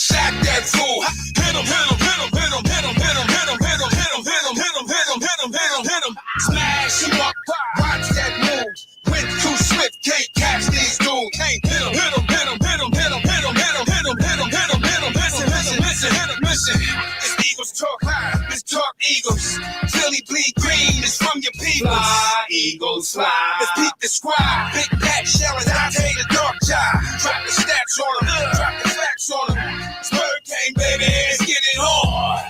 Shaq that fool. Hit him, hit him, hit him, hit him, hit him, hit him, hit him, hit him, hit him, hit him, hit him, hit him, hit him, hit him, hit him. Smash him up. Watch that move. Went too swift, can't catch these dudes. Hit him, hit him, hit him, hit him, hit him, hit him, hit him, hit him, hit him, hit him, hit him. Listen, listen, listen, hit him, listen. This Eagles talk high, this talk Eagles. Philly bleed green, it's from your people. Fly, Eagles, fly. Let's peep the squad. Big Pat Shelley, Dante the dark child. Drop the stats on him, drop the facts on him. It's Pregame, baby, let's get it on.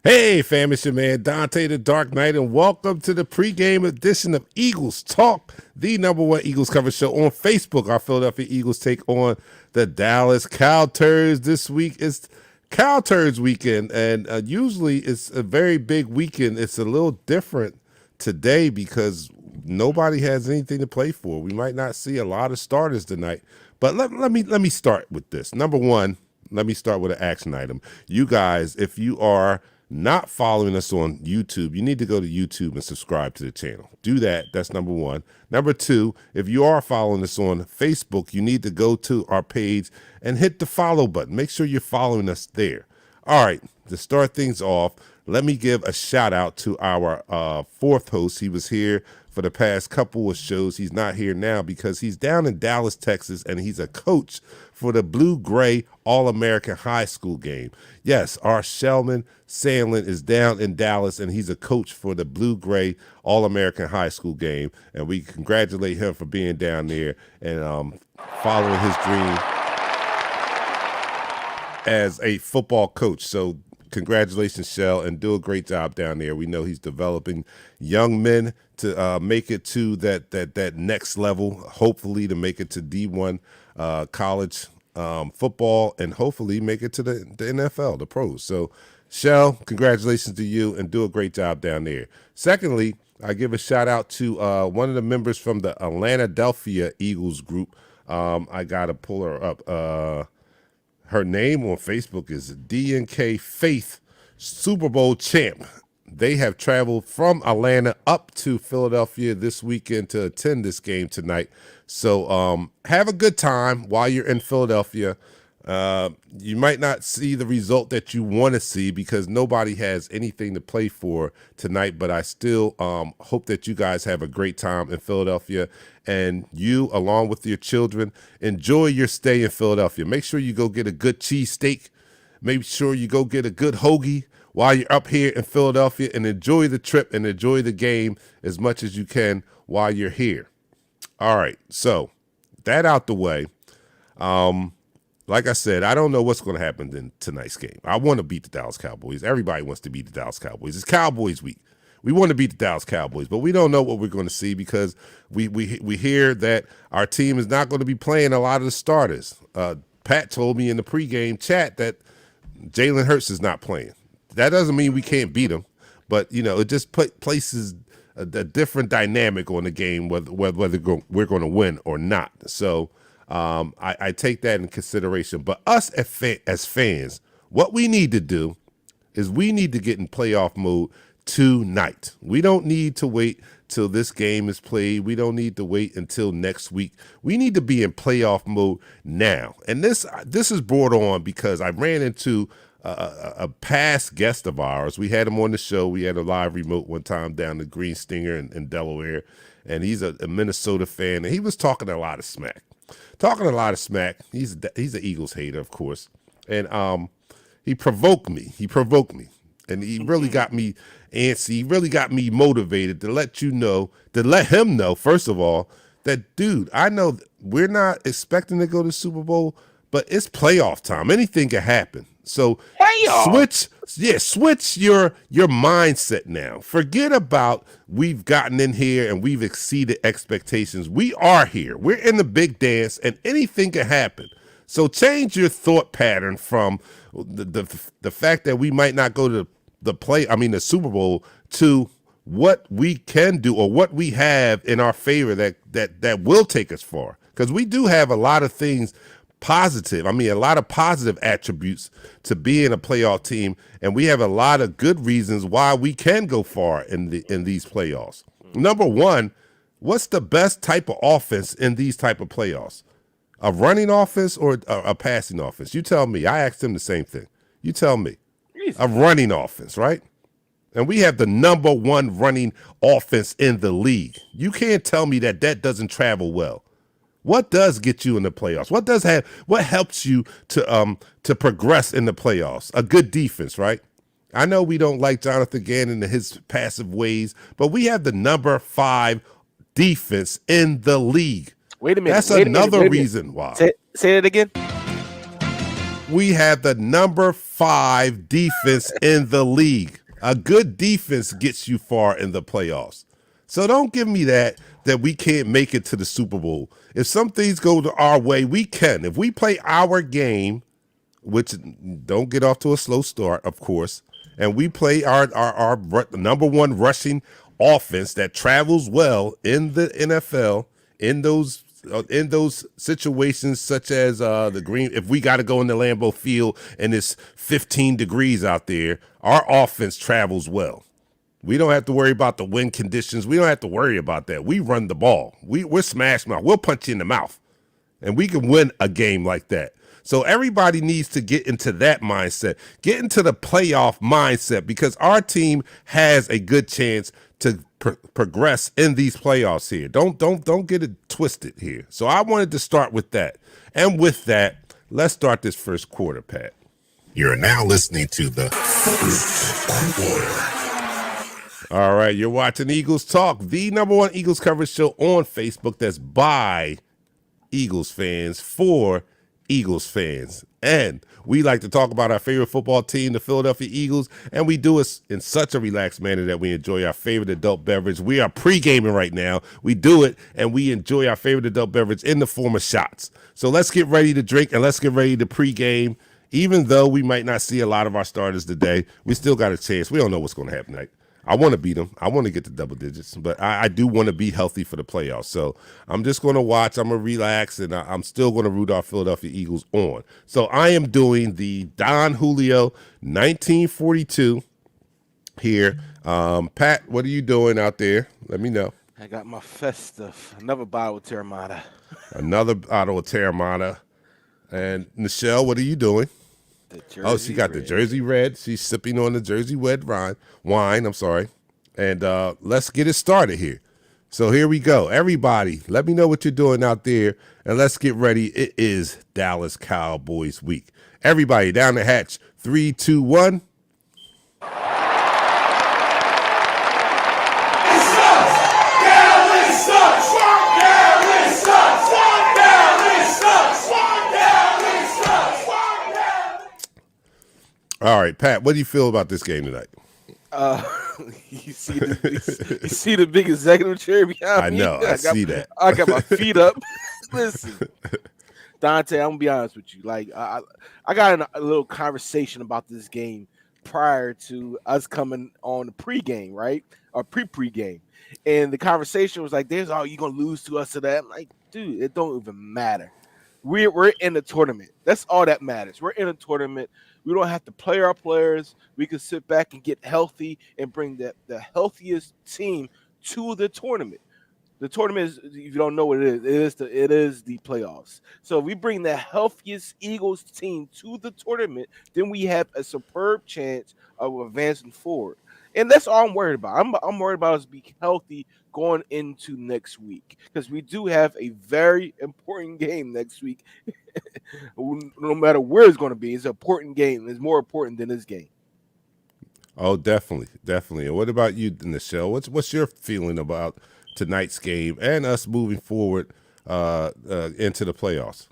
Hey, fam, it's your man Dante the Dark Knight, and welcome to the pregame edition of Eagles Talk, the #1 Eagles coverage show on Facebook. Our Philadelphia Eagles take on the Dallas Cowturds. This week is Cowturds weekend, and usually it's a very big weekend. It's a little different today because nobody has anything to play for. We might not see a lot of starters tonight, but let me start with this. Number one, let me start with an action item. You guys, if you are not following us on YouTube, you need to go to YouTube and subscribe to the channel. Do that. That's number one. Number two, if you are following us on Facebook, you need to go to our page and hit the follow button. Make sure you're following us there. All right, to start things off, let me give a shout out to our fourth host. He was here for the past couple of shows. He's not here now because he's down in Dallas, Texas, and he's a coach for the Blue-Gray All-American High School game. Yes, our Shelman Sandlin is down in Dallas, and he's a coach for the Blue-Gray All-American High School game, and we congratulate him for being down there and following his dream as a football coach. So congratulations, Shell, and do a great job down there. We know he's developing young men to make it to that next level, hopefully to make it to D1 college football, and hopefully make it to the NFL, the pros. So, Shell, congratulations to you, and do a great job down there. Secondly, I give a shout out to one of the members from the Atlanta-Delphia Eagles group. I got to pull her up. Her name on Facebook is DNK Faith, Super Bowl champ. They have traveled from Atlanta up to Philadelphia this weekend to attend this game tonight. So have a good time while you're in Philadelphia. You might not see the result that you want to see because nobody has anything to play for tonight, but I still hope that you guys have a great time in Philadelphia, and you, along with your children, enjoy your stay in Philadelphia. Make sure you go get a good cheesesteak. Make sure you go get a good hoagie while you're up here in Philadelphia, and enjoy the trip and enjoy the game as much as you can while you're here. All right, so that out the way. Like I said, I don't know what's going to happen in tonight's game. I want to beat the Dallas Cowboys. Everybody wants to beat the Dallas Cowboys. It's Cowboys week. We want to beat the Dallas Cowboys, but we don't know what we're going to see because we hear that our team is not going to be playing a lot of the starters. Pat told me in the pregame chat that Jalen Hurts is not playing. That doesn't mean we can't beat him, but it just places a different dynamic on the game, whether we're going to win or not. So I take that in consideration. But us as fans, what we need to do is we need to get in playoff mode tonight. We don't need to wait till this game is played. We don't need to wait until next week. We need to be in playoff mode now. And this is brought on because I ran into a past guest of ours. We had him on the show. We had a live remote one time down the Green Stinger in Delaware, and he's a Minnesota fan, and he was talking a lot of smack. He's an Eagles hater, of course, and he provoked me. And he really got me antsy. He really got me motivated to let him know, first of all, that, dude, I know we're not expecting to go to the Super Bowl, but it's playoff time. Anything can happen. So switch your mindset now. Forget about we've gotten in here and we've exceeded expectations. We are here. We're in the big dance, and anything can happen. So change your thought pattern from the fact that we might not go to the Super Bowl to what we can do or what we have in our favor that will take us far. Because we do have a lot of things positive. A lot of positive attributes to being a playoff team, and we have a lot of good reasons why we can go far in these playoffs. Number one, what's the best type of offense in these type of playoffs? A running offense or a passing offense? You tell me. I asked him the same thing. You tell me. Easy. A running offense, right? And we have the number one running offense in the league. You can't tell me that doesn't travel well. What does get you in the playoffs? What helps you to progress in the playoffs? A good defense, right? I know we don't like Jonathan Gannon and his passive ways, but we have the number 5 defense in the league. Wait a minute. That's another reason why. Say it again. We have the number 5 defense in the league. A good defense gets you far in the playoffs. So don't give me that we can't make it to the Super Bowl. If some things go our way, we can. If we play our game, which don't get off to a slow start, of course, and we play our number 1 rushing offense that travels well in the NFL in those situations, such as the green. If we got to go in the Lambeau Field and it's 15 degrees out there, our offense travels well. We don't have to worry about the wind conditions. We don't have to worry about that. We run the ball. We're smash mouth. We'll punch you in the mouth, and we can win a game like that. So everybody needs to get into that mindset, get into the playoff mindset, because our team has a good chance to progress in these playoffs here. Don't get it twisted here. So I wanted to start with that. And with that, let's start this first quarter, Pat. You're now listening to the first quarter. All right, you're watching Eagles Talk, the number 1 Eagles coverage show on Facebook that's by Eagles fans for Eagles fans. And we like to talk about our favorite football team, the Philadelphia Eagles, and we do it in such a relaxed manner that we enjoy our favorite adult beverage. We are pre-gaming right now. We do it, and we enjoy our favorite adult beverage in the form of shots. So let's get ready to drink, and let's get ready to pre-game. Even though we might not see a lot of our starters today, we still got a chance. We don't know what's going to happen tonight. I want to beat them. I want to get to double digits, but I do want to be healthy for the playoffs. So I'm just going to watch. I'm going to relax, and I'm still going to root our Philadelphia Eagles on. So I am doing the Don Julio 1942 here. Pat, what are you doing out there? Let me know. I got my festive. Another bottle of Terramana. Another bottle of Terramana. And Nichelle, what are you doing? She got the Jersey Red. She's sipping on the Jersey Red wine. I'm sorry. And let's get it started here. So here we go. Everybody, let me know what you're doing out there, and let's get ready. It is Dallas Cowboys week. Everybody, down the hatch. 3, 2, 1. All right, Pat, what do you feel about this game tonight? You see the big executive chair behind me? I know. I see that. I got my feet up. Listen, Dante, I'm gonna be honest with you. Like, I got in a little conversation about this game prior to us coming on the pregame, right? Or pre-game. And the conversation was like, "There's all you gonna lose to us today." I'm like, dude, it don't even matter. We're in the tournament. That's all that matters. We're in a tournament. We don't have to play our players. We can sit back and get healthy and bring the healthiest team to the tournament. The tournament is, if you don't know what it is the playoffs. So if we bring the healthiest Eagles team to the tournament, then we have a superb chance of advancing forward. And that's all I'm worried about. I'm worried about us being healthy going into next week, because we do have a very important game next week. No matter where it's going to be, it's an important game. It's more important than this game. Oh, definitely. And what about you, Nichelle? What's your feeling about tonight's game and us moving forward into the playoffs?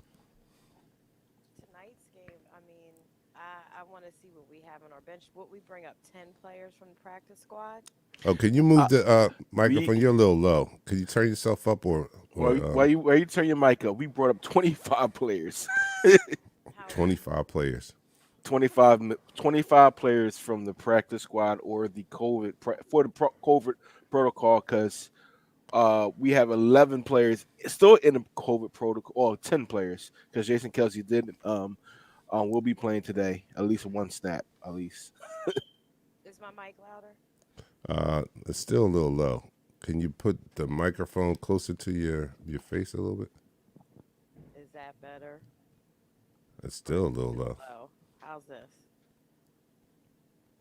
Tonight's game, I mean, I want to see what we have on our bench. Would we bring up 10 players from the practice squad? Oh, can you move the microphone? You're a little low. Can you turn yourself up or why you turn your mic up? We brought up 25 players. 25 players. 25 players from the practice squad or the COVID protocol, because we have 11 players still in the COVID protocol, or 10 players, because Jason Kelsey will be playing today, at least one snap, at least. Is my mic louder? It's still a little low. Can you put the microphone closer to your face a little bit? Is that that better? It's still a little Too low. low. How's this?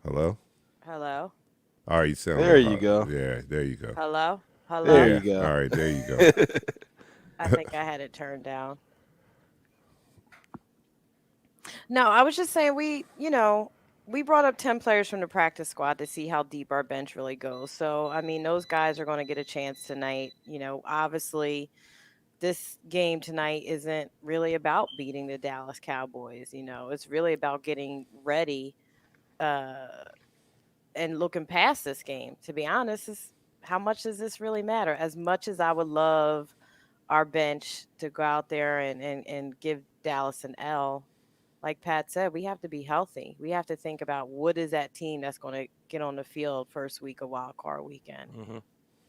Hello. Hello? All right, you sound a There little you hot. go. Yeah, there you go. Hello? There Hello? you Yeah. go. All right, there you go. I think I had it turned down. No, I was just saying we brought up 10 players from the practice squad to see how deep our bench really goes. So, I mean, those guys are going to get a chance tonight. Obviously, this game tonight isn't really about beating the Dallas Cowboys. It's really about getting ready uh, and looking past this game. To be honest, how much does this really matter? As much as I would love our bench to go out there and give Dallas an L, like Pat said, we have to be healthy. We have to think about what is that team that's going to get on the field first week of wild card weekend. Mhm.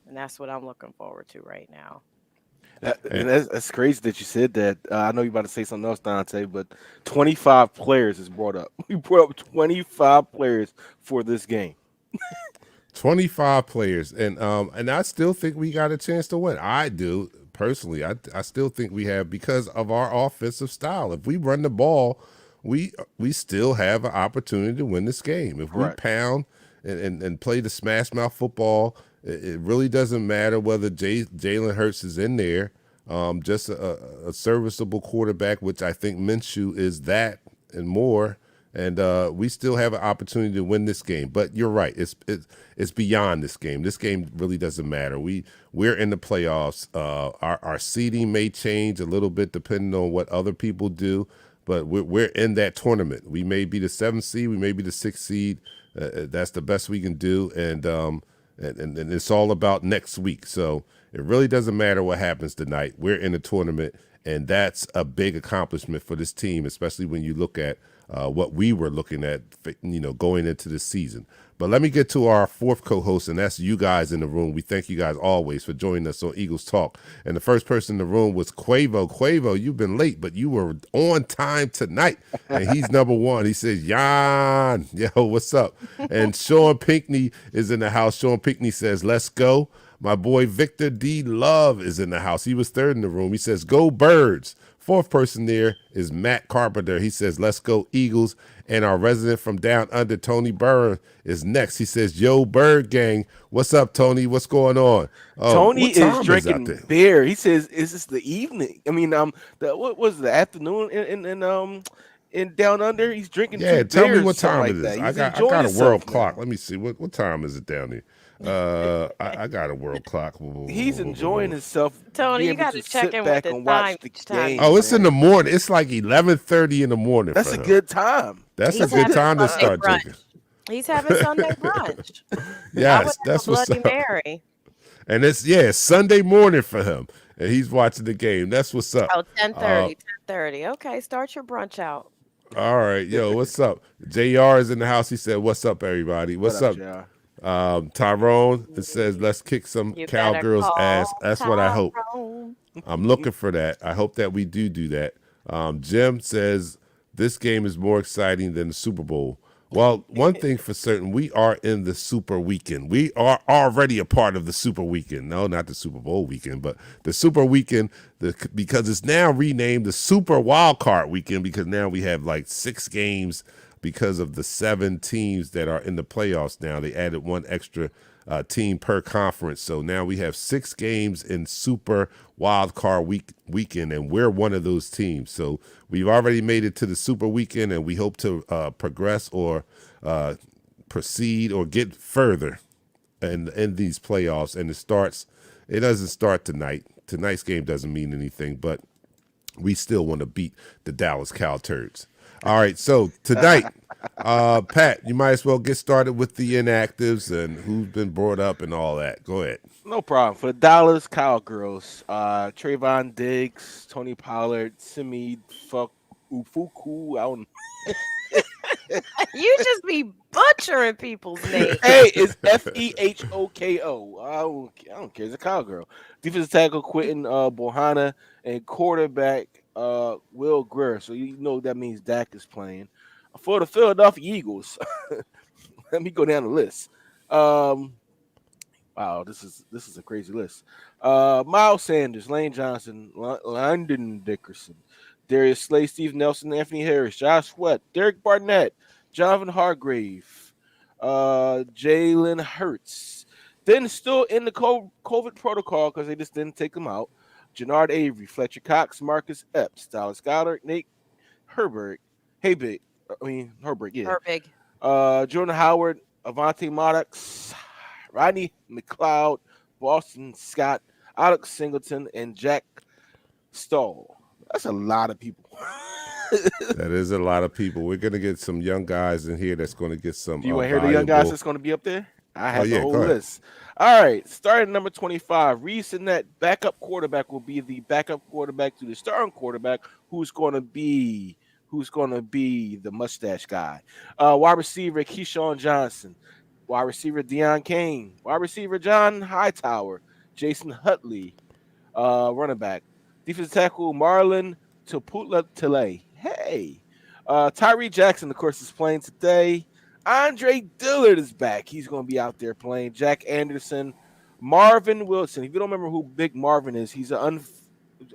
And that's what I'm looking forward to right now. And That's crazy that you said that. I know you're about to say something else, Dante, but 25 players is brought up. We brought up 25 players for this game. 25 players, and I still think we got a chance to win. I do personally. I still think we have because of our offensive style. If we run the ball, we still have an opportunity to win this game. If we Correct. pound and play the smash mouth football, it really doesn't matter whether Jalen Hurts is in there. Just a serviceable quarterback, which I think Minshew is that and more. And we still have an opportunity to win this game. But you're right; it's beyond this game. This game really doesn't matter. We're in the playoffs. Our seeding may change a little bit depending on what other people do, but we're in that tournament. We may be the 7th seed, we may be the 6th seed. That's the best we can do, and it's all about next week. So it really doesn't matter what happens tonight. We're in the tournament, and that's a big accomplishment for this team, especially when you look at what we were looking at, going into the season. But let me get to our fourth co-host, and that's you guys in the room. We thank you guys always for joining us on Eagles Talk. And the first person in the room was Quavo. Quavo, you've been late, but you were on time tonight. And he's number one. He says, Yan, yo, what's up? And Sean Pinckney is in the house. Sean Pinckney says, let's go. My boy Victor D. Love is in the house. He was third in the room. He says, go Birds. Fourth person there is Matt Carpenter. He says, let's go Eagles. And our resident from down under, Tony Byrne, is next. He says, yo, Bird Gang. What's up, Tony? What's going on? Tony What is time is out drinking there? beer. He says, "Is this the evening? I mean, what was it, the afternoon in down under? He's drinking Yeah, two tell me beers, what something time like it is. that. I He's got enjoying a world himself clock. now. Let me see. What time is it down here? I got a world clock. He's enjoying himself, Tony, being you able got to to check sit in with back the and watch time the each time he game, Oh, it's in man. the morning. It's like 11:30 in the morning That's for a him. good time. That's a He's That's a good having good time to Sunday time. start drinking. brunch. He's having Sunday brunch. I would Yes, have a that's what's Bloody up. Mary. And it's Sunday morning for him, and he's watching the game. That's what's up. Oh, ten Uh, thirty, 10:30. Okay, start your brunch out. all right, yo, what's up? Jr. is in the house. He said, "What's up, everybody? What What's up, up?" Jr.? Tyrone it says, "Let's kick some You better cowgirls' ass." call That's what I hope. Tyrone. I'm looking for that. I hope that we do that. Jim says this game is more exciting than the Super Bowl. Well, one thing for certain, we are in the Super Weekend. We are already a part of the Super Weekend. No, not the Super Bowl weekend, but the Super Weekend, because it's now renamed the Super Wild Card Weekend because now we have like 6 games because of the 7 teams that are in the playoffs now. They added one extra team per conference. So now we have 6 games in Super Wild Card weekend, and we're one of those teams. So we've already made it to the Super Weekend, and we hope to progress or proceed or get further in these playoffs. And it doesn't start tonight. Tonight's game doesn't mean anything, but we still want to beat the Dallas Cow Turds. All right, so tonight, Pat, you might as well get started with the inactives and who's been brought up and all that. Go ahead. No problem. For the Dallas Cowgirls, Trayvon Diggs, Tony Pollard, Simi Ufuku. I don't. You just be butchering people's names. Hey, it's Fehoko. I don't care. It's a cowgirl. Defensive tackle Quentin Bohanna and quarterback Will Greer. So you know that means Dak is playing for the Philadelphia Eagles. Let me go down the list. Wow, this is a crazy list. Miles Sanders, Lane Johnson, London Dickerson, Darius Slay, Steve Nelson, Anthony Harris, Josh Sweat, Derek Barnett, Jonathan Hargrave, Jalen Hurts. Then still in the COVID protocol because they just didn't take them out. Jannard Avery, Fletcher Cox, Marcus Epps, Dallas Goddard, Nate Herbert, Herbig, Herbert, yeah. Herbig. Jordan Howard, Avante Maddox, Rodney McLeod, Boston Scott, Alex Singleton, and Jack Stoll. That's a lot of people. That is a lot of people. We're gonna get some young guys in here that's going to get some Do you want to hear the young guys valuable. that's going to be up there? I Oh have the yeah, whole go ahead. list. All right, starting number 25, Reese that backup quarterback will be the backup quarterback to the starting quarterback, who's going to be the mustache guy. Wide receiver Keyshawn Johnson, wide receiver Deion Kane, wide receiver John Hightower, Jason Hutley, running back. Defensive tackle Marlon Tuputla Tele. Hey. Tyree Jackson, of course, is playing today. Andre Dillard is back. He's going to be out there playing. Jack Anderson, Marvin Wilson. If you don't remember who Big Marvin is, he's an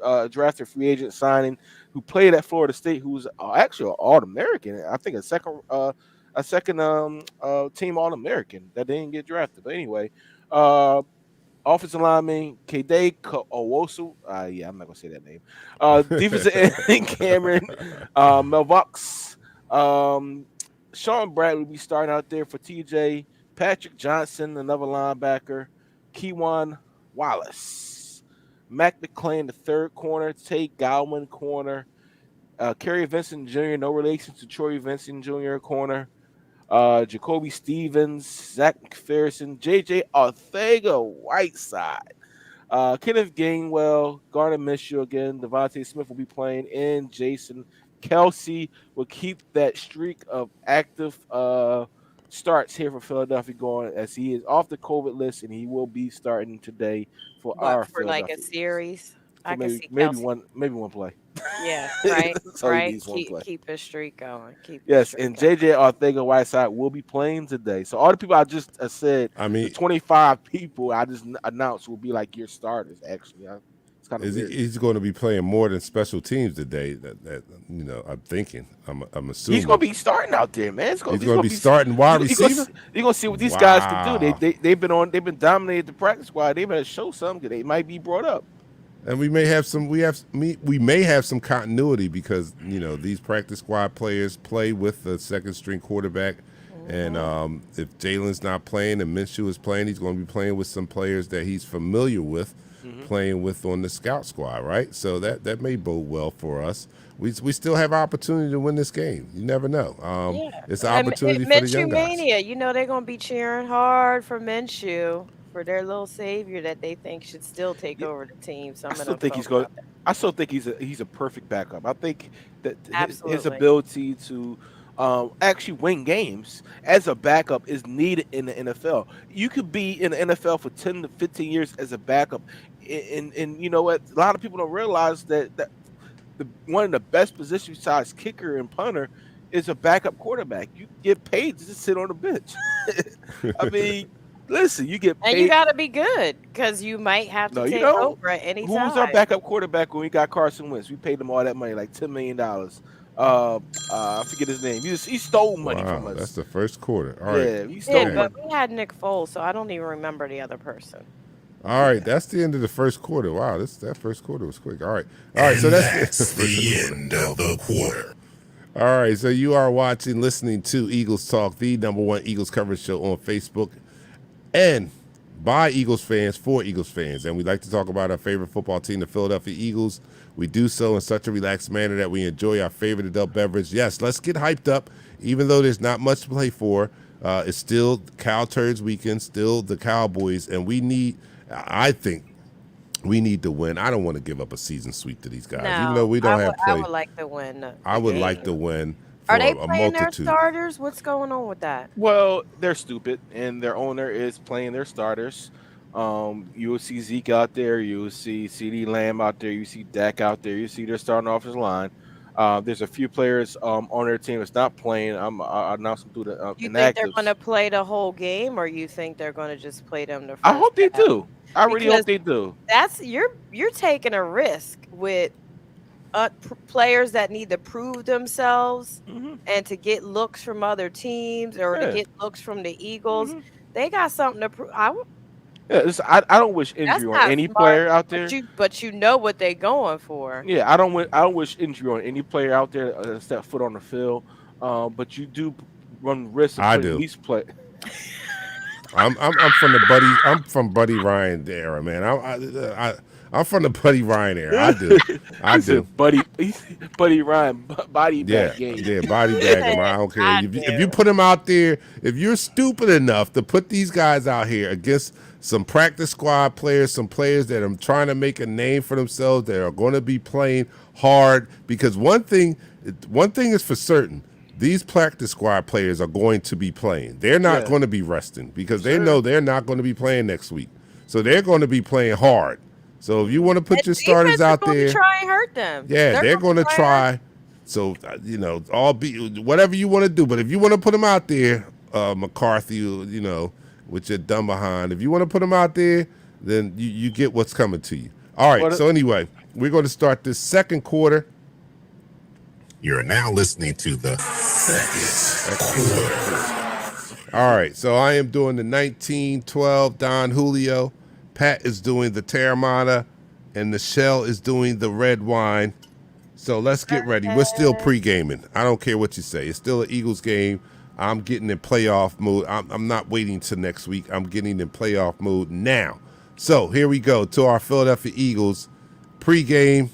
undrafted free agent signing who played at Florida State, who's actually an All-American. I think a second team All-American that didn't get drafted. But anyway, offensive lineman Kade Owosu. Yeah, I'm not gonna say that name. Defensive end Cameron Melvox. Sean Bradley will be starting out there for TJ. Patrick Johnson, another linebacker. Keywan Wallace. Mac McClain, the third corner. Tate Gowan, corner. Kerry Vincent Jr., no relation to Troy Vincent Jr., corner. Jacoby Stevens, Zach McPherson, JJ Arthega Whiteside, Kenneth Gainwell, Garner Minshew again, Devontae Smith will be playing, and Jason Kelsey will keep that streak of active starts here for Philadelphia going as he is off the COVID list and he will be starting today for our What, for like a Philadelphia series? for I can maybe see maybe Kelsey. one play. Yeah, right, So he right. needs one Keep play. keep his streak going. Keep his Yes, streak and going. JJ Arthega Whiteside will be playing today. So all the people I just said, I the mean, 25 people I just announced will be like your starters. Actually, it's kind of is weird. he's going to be playing more than special teams today? That I'm thinking. I'm He's gonna assuming be starting out there, man. he's He's going to gonna be be. starting wide receiver. You're gonna see what these guys can do. Wow. They've been dominated the practice squad. They better show something. They might be brought up. And we may have some. We may have some continuity because these practice squad players play with the second string quarterback, and Hmm. if Jalen's not playing and Minshew is playing, he's going to be playing with some players that he's familiar with, Hmm. playing with on the scout squad, right? So that may bode well for us. We still have opportunity to win this game. You never know. Yeah, It's an and opportunity for the young Minshew guys. mania. They're gonna be cheering hard for Minshew for their little savior that they think should still take Yeah, over the team. I Some of still them think he's folks going. out there. I still think he's a perfect backup. I think that his Absolutely. ability to actually win games as a backup is needed in the NFL. You could be in the NFL for 10 to 15 years as a backup, and you know what? A lot of people don't realize that one of the best positions besides kicker and punter is a backup quarterback. You get paid to just sit on the bench. I mean, listen, you get And you paid. got to be good because you might have to No, you take don't. over at any Who was our time. backup quarterback when we got Carson Wentz? We paid him all that money, like $10 million. I forget his name. He stole money from Wow, that's us. the first quarter. All right, Yeah, he stole Did, man. but money. we had Nick Foles, so I don't even remember the other person. All right, Yeah. that's the end of the first quarter. Wow, that first quarter was quick. All right. So that's The end of the quarter. all right. So you are watching, listening to Eagles Talk, the #1 Eagles coverage show on Facebook, and by Eagles fans for Eagles fans. And we like to talk about our favorite football team, the Philadelphia Eagles. We do so in such a relaxed manner that we enjoy our favorite adult beverage. Yes, let's get hyped up, even though there's not much to play for. It's still Cow Turds weekend, still the Cowboys, and I think we need to win. I don't want to give up a season sweep to these guys, even though No, we I don't would have I play. would like to win I the would like game. to win Are they for a playing their multitude. starters? What's going on with that? Well, they're stupid, and their owner is playing their starters. You will see Zeke out there. You will see CD Lamb out there. You see Dak out there. You see their starting offensive line. There's a few players on their team that's not playing. I announced them through the You think they're inactives. gonna play the whole game, or you think they're gonna just play them the I first hope they half? do. I really hope Because they do. that's you're taking a risk with players that need to prove themselves Hmm. and to get looks from other teams or to Yeah. get looks from the Eagles. Hmm. They got something to prove. Yeah. I don't wish That's injury on not any smart, player out but there. you know what they going for. Yeah, I don't wish injury on any player out there that step foot on the field. But you do run risk of I putting do. these play. I'm from the Buddy. I'm from Buddy Ryan era, man. I'm from the Buddy Ryan era. I do. I He do. said, Buddy Ryan, body Yeah, bag game. yeah, body bag him. I don't care. I If you do. put him out there, if you're stupid enough to put these guys out here against some practice squad players, some players that are trying to make a name for themselves, that are going to be playing hard, because one thing is for certain. These practice squad players are going to be playing. They're not Yeah, going to be resting because they sure. know they're not going to be playing next week. So they're going to be playing hard. So if you want to And put your starters defense is out going to there, try and hurt them. yeah, They're they're going going to to try and hurt. try. So all be whatever you want to do. But if you want to put them out there, McCarthy, with your dumb behind, if you want to put them out there, then you get what's coming to you. All right. But So anyway, we're going to start this second quarter. You're now listening to the All right. So I am doing the 1912 Don Julio. Pat is doing the Terramana, and Michelle is doing the red wine. So let's get ready. We're still pre-gaming. I don't care what you say. It's still an Eagles game. I'm getting in playoff mode. I'm not waiting till next week. I'm getting in playoff mode now. So here we go to our Philadelphia Eagles pre-game.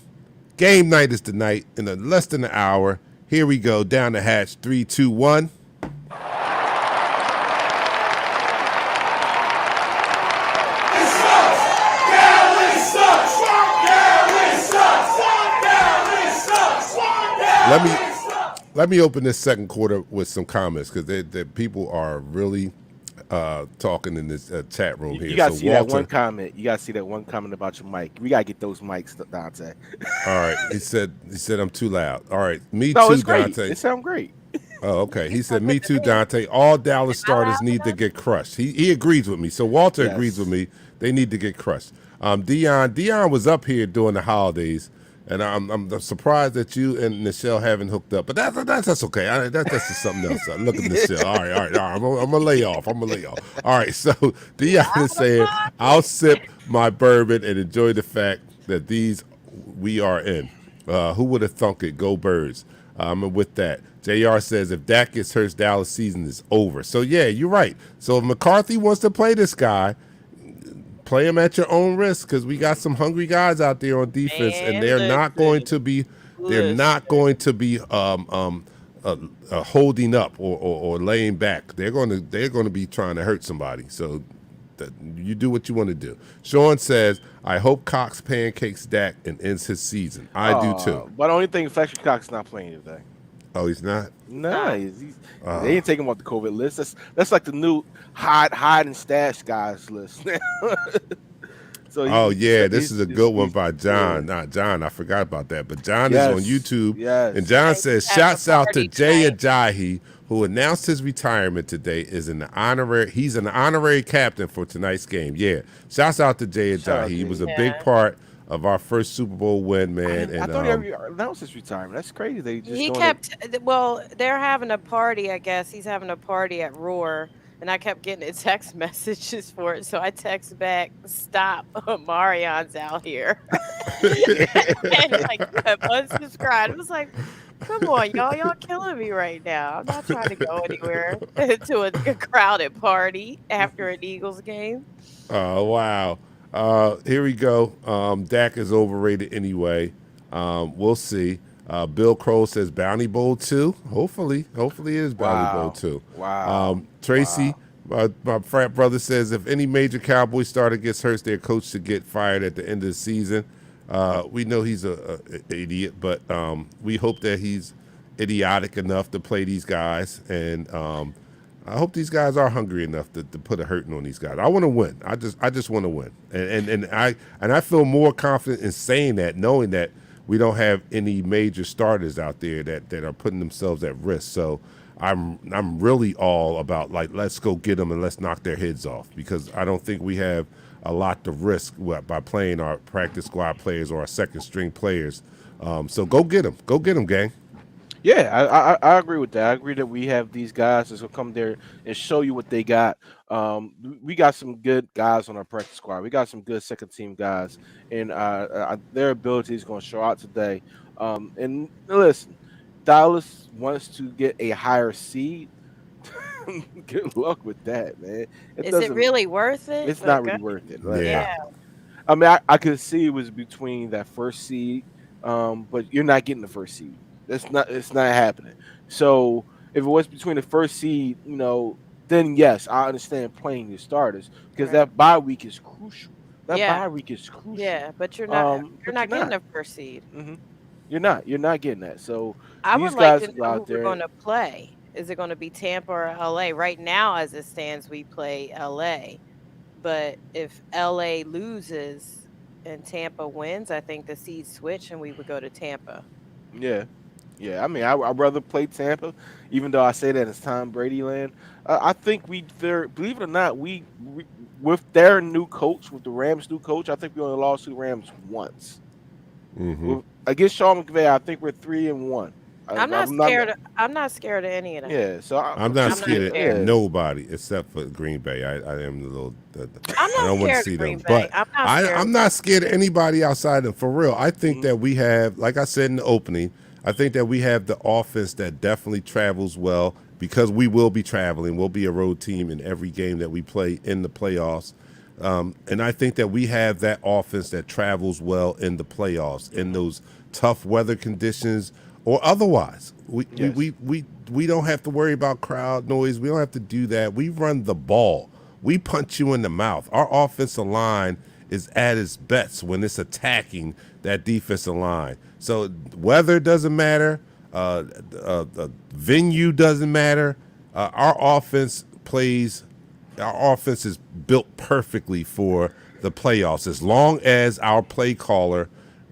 Game night is tonight in less than an hour. Here we go. Down the hatch. 3, 2, 1. Let me open this second quarter with some comments because the people are really talking in this chat room here. You gotta So see that one Walter, comment. You gotta see that one comment about your mic. We gotta get those mics, Dante. all right, he said I'm too loud. All right, me No, too, it's great. Dante. It sounds great. Oh, okay. He said, Sounds me good to too, me. Dante. All Dallas Am I starters loud need to enough? get crushed. He agrees with me. So Walter agrees with Yes. me. They need to get crushed. Dion was up here during the holidays, and I'm surprised that you and Michelle haven't hooked up. But that's okay. That's just something else. Look at Michelle. All right. I'm gonna lay off. All right. So Dion is saying, I'll sip my bourbon and enjoy the fact that these we are in. Who would have thunk it? Go Birds. And with that, JR says if Dak gets hurt, Dallas season is over. So yeah, you're right. So if McCarthy wants to play this guy, play him at your own risk because we got some hungry guys out there on defense, and Man, they're not going listen, to be listen. holding up or laying back. They're going to be trying to hurt somebody. So you do what you want to do. Sean says, I hope Cox pancakes Dak and ends his season. I do too. But the only thing, Fletcher Cox not playing today. Oh, he's not? No, they ain't taking him off the COVID list. That's like the new hide and stash guys list now. So Oh yeah, this he's- is a good one he's- by John. yeah. Not John, I forgot about that. But John Yes, is on YouTube. yes. And John And says, he's having a shouts out to party Jay tonight. Ajayi, who announced his retirement today. He's an honorary captain for tonight's game. Yeah. Shouts out to Jay Shout out Ajayi. He was a Jay. big Yeah. part of our first Super Bowl win, man. I And thought he already announced his retirement. That's crazy. They just He doing kept well, they're having a party, I guess. He's having a party at Roar. And I kept getting text messages for it. So I text back, stop, Marion's out here. And like unsubscribed. I was like, come on, y'all killing me right now. I'm not trying to go anywhere to a crowded party after an Eagles game. oh, wow. Here we go. Dak is overrated anyway. We'll see. Bill Crow says Bounty Bowl 2. Hopefully it is Bounty Bowl 2. Wow. Tracy, my frat brother says if any major Cowboy starter gets hurt, their coach should get fired at the end of the season. We know he's a idiot, but we hope that he's idiotic enough to play these guys, and I hope these guys are hungry enough to put a hurting on these guys. I want to win. I just want to win, and I feel more confident in saying that, knowing that we don't have any major starters out there that are putting themselves at risk. So I'm really all about, like, let's go get them and let's knock their heads off, because I don't think we have a lot to risk by playing our practice squad players or our second string players. So go get them, gang. Yeah, I agree with that. I agree that we have these guys that's gonna come there and show you what they got. We got some good guys on our practice squad. We got some good second team guys, and their ability is going to show out today. And listen, Dallas wants to get a higher seed. Good luck with that, man. It Is it doesn't. really worth it? It's not really Okay. worth it. Like, Yeah. Yeah. I mean, I could see it was between that first seed, but you're not getting the first seed. It's not happening. So if it was between the first seed, then yes, I understand playing your starters because Right. that bye week is crucial. That Yeah. bye week is crucial. Yeah. But you're not. You're But not you're getting not. a first seed. hmm You're not getting that. So I would these like guys to will go know who out we're there. going to play. Is it going to be Tampa or LA? Right now, as it stands, we play LA. But if LA loses and Tampa wins, I think the seeds switch and we would go to Tampa. Yeah. Yeah, I mean, I'd rather play Tampa, even though I say that it's Tom Brady land. I think believe it or not, we with their new coach, with the Rams' new coach, I think we only lost to the Rams once. Against Sean McVay, I think we're 3-1. I'm not I'm not. scared. I'm not scared of any of them. Yeah, so I'm not I'm not scared of scared. nobody except for Green Bay. I am the little. I'm I not don't want to scared see of them, Green Bay. but I'm not scared. I'm not scared of anybody outside them. For real, I think Mhm. that we have, like I said in the opening, I think that we have the offense that definitely travels well, because we will be traveling. We'll be a road team in every game that we play in the playoffs. And I think that we have that offense that travels well in the playoffs, in those tough weather conditions or otherwise. Yes. We don't have to worry about crowd noise. We don't have to do that. We run the ball. We punch you in the mouth. Our offensive line is at its best when it's attacking that defensive line. So weather doesn't matter. Venue doesn't matter. Our offense plays. Our offense is built perfectly for the playoffs, as long as our play caller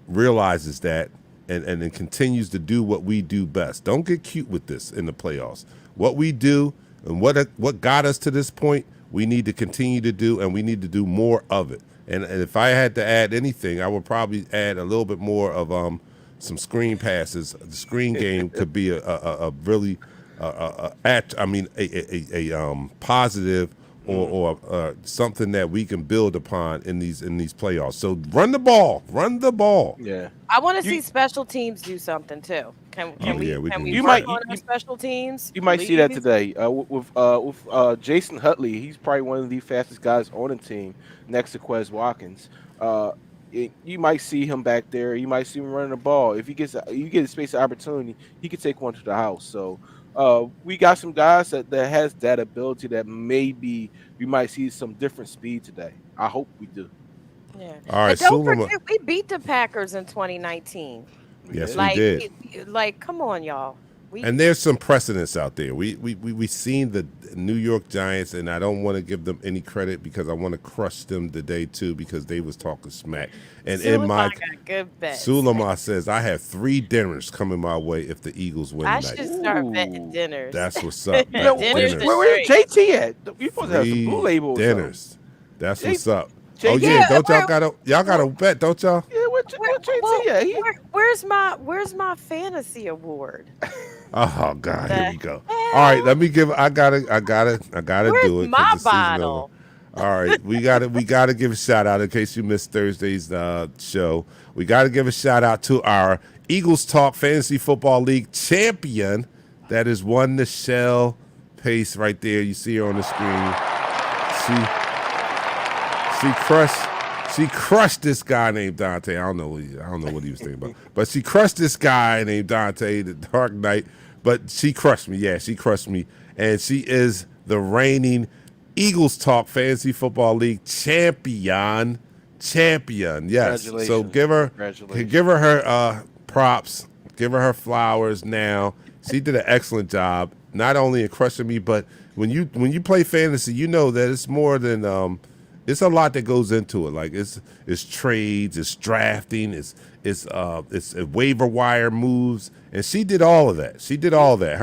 realizes that and then continues to do what we do best. Don't get cute with this in the playoffs. What we do and what got us to this point, we need to continue to do, and we need to do more of it. And if I had to add anything, I would probably add a little bit more of some screen passes. The screen game could be a really positive or something that we can build upon in these playoffs. So run the ball. Yeah. I want to You- see special teams do something too. Can we? yeah, we Can can we use work that. on our special teams? You might see that please? today with Jason Hutley. He's probably one of the fastest guys on the team, next to Quez Watkins. You might see him back there. You might see him running the ball. If you get a space of opportunity, he could take one to the house. So we got some guys that has that ability that maybe we might see some different speed today. I hope we do. Yeah. All right, And don't Sulema. forget, we beat the Packers in 2019. Yes, Yeah. we did. Like, come on, y'all. And there's some precedents out there. We seen the New York Giants, and I don't want to give them any credit because I want to crush them today too, because they was talking smack. And in my Suleiman got good bets. Sulema says I have 3 dinners coming my way if the Eagles win I tonight. should start Ooh. betting dinners. That's what's up. You know, man. Dinners Dinners. is where great. JT at? We supposed to have some 3 blue label. or something. dinners. That's J- what's up. J- Oh yeah, Yeah, don't y'all got a bet, don't y'all? Yeah, where JT at? Where's my fantasy award? Oh God, here we The go. hell? All right, let me give. I gotta Where's do it. 'cause my the season bottle? over. All right, we gotta give a shout out in case you missed Thursday's show. We gotta give a shout out to our Eagles Talk Fantasy Football League champion that has won the Shell Pace right there. You see her on the screen. She crushed this guy named Dante. I don't know what he was thinking about, but she crushed this guy named Dante, the Dark Knight. But she crushed me. Yeah, she crushed me, and she is the reigning Eagles Talk Fantasy Football League champion. Yes. So Congratulations. Congratulations. give her props. Give her flowers now. She did an excellent job, not only in crushing me, but when you play fantasy, you know that it's more than it's a lot that goes into it. Like it's trades, it's drafting, it's waiver wire moves, and she did all of that. She did all that.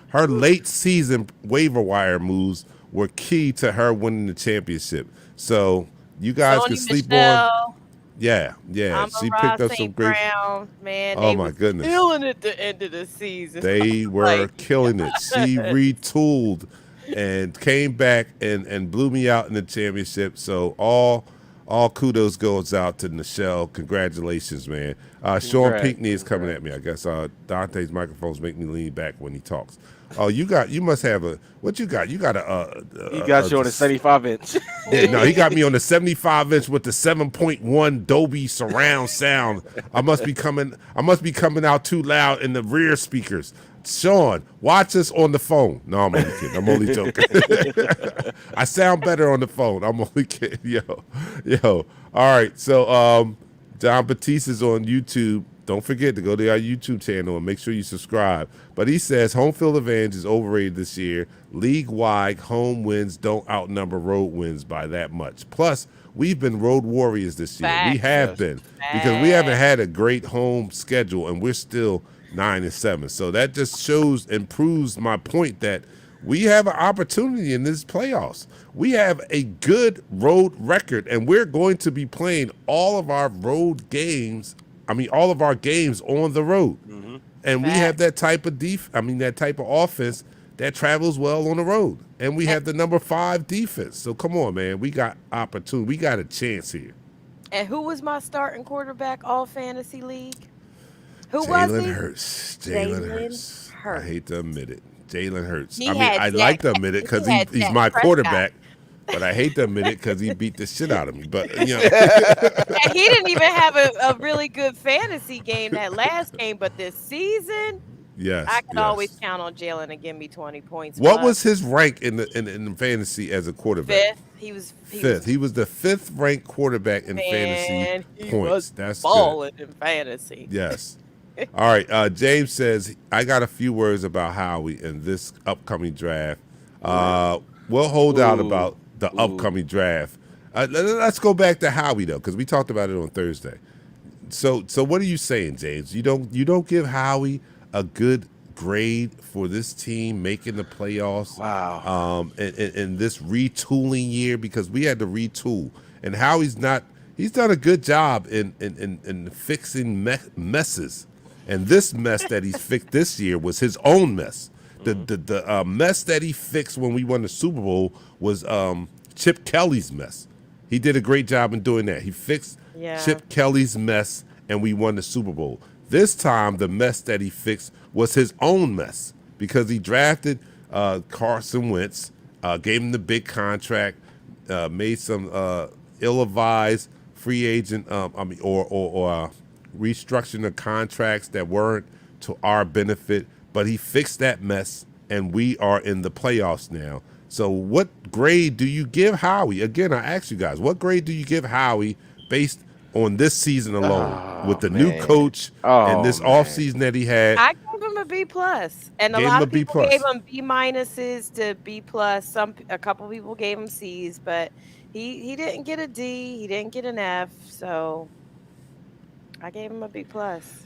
Her late season waiver wire moves were key to her winning the championship. So you guys can Sony sleep on. Michelle, Yeah. She Amon-Ra picked up some St. great. Brown, man, Oh they my was goodness. killing it the end of the season. They were Like, killing it. She retooled and came back and blew me out in the championship. So all kudos goes out to Nichelle. Congratulations, man. Sean Congrats, Pinckney is coming at me. I guess Dante's microphones make me lean back when he talks. Oh, you must have what you got? You got He got you on a 75-inch. yeah, no, he got me on the 75-inch with the 7.1 Dolby surround sound. I must be coming out too loud in the rear speakers. Sean, watch us on the phone. No, I'm only kidding. I'm only joking. I sound better on the phone. I'm only kidding. Yo. All right. So John Batiste is on YouTube. Don't forget to go to our YouTube channel and make sure you subscribe. But he says home field advantage is overrated this year. League-wide, home wins don't outnumber road wins by that much. Plus, we've been road warriors this year. We Facts. have Yes. been because we haven't had a great home schedule, and we're still 9-7. So that just shows and proves my point that we have an opportunity in this playoffs. We have a good road record, and we're going to be playing all of our road games. I mean, all of our games on the road. And we have that type of that type of offense that travels well on the road. And we have the number 5 defense. So come on, man. We got opportunity. We got a chance here. and who was my starting quarterback all fantasy league? Who was he? Jalen Hurts. Jalen Hurts. I hate to admit it. Jalen Hurts. He I mean, had I Dak- like to admit it because he had he's Dak my Prescott. quarterback. But I hate to admit it because he beat the shit out of me. But, And he didn't even have a really good fantasy game that last game, but this season, yes. I can yes. always count on Jalen to give me 20 points. What plus. was his rank in the fantasy as a quarterback? Fifth? He was Fifth. He was the 5th ranked quarterback in Man, fantasy he points. was That's good. balling in fantasy. Yes. All right. James says, I got a few words about Howie in this upcoming draft. We'll hold out about the upcoming draft. Let's go back to Howie, though, because we talked about it on Thursday. So what are you saying, James? You don't give Howie a good grade for this team making the playoffs? Wow. In this retooling year, because we had to retool, and Howie's not. He's done a good job in fixing messes, and this mess that he's fixed this year was his own mess. The mess that he fixed when we won the Super Bowl was Chip Kelly's mess. He did a great job in doing that. He fixed Chip Kelly's mess, and we won the Super Bowl. This time, the mess that he fixed was his own mess because he drafted Carson Wentz, gave him the big contract, made some ill-advised free agent, or restructuring the contracts that weren't to our benefit. But he fixed that mess, and we are in the playoffs now. So what grade do you give Howie? Again, I ask you guys, what grade do you give Howie based on this season alone with the new coach and this offseason that he had? I gave him a B plus, and a Gave lot him of a B people plus. gave him B minuses to B plus. A couple people gave him C's, but he didn't get a D. He didn't get an F. So I gave him a B plus.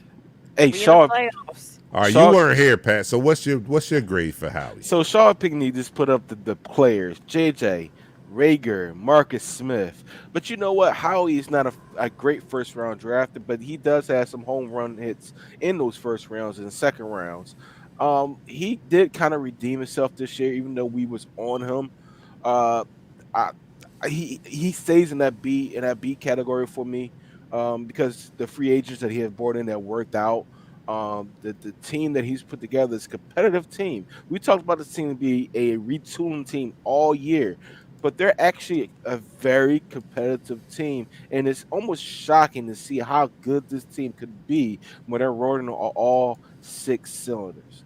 Hey, We in the Sean. playoffs. All right, Sean- you weren't here, Pat. So what's your grade for Howie? So Sean Pinkney just put up the players: JJ, Rager, Marcus Smith. But you know what? Howie is not a great first round drafter, but he does have some home run hits in those first rounds and second rounds. He did kind of redeem himself this year, even though we was on him. He stays in that B category for me because the free agents that he has brought in that worked out. The team that he's put together is a competitive team. We talked about this team to be a retooling team all year, but they're actually a very competitive team, and it's almost shocking to see how good this team could be when they're rolling on all 6 cylinders.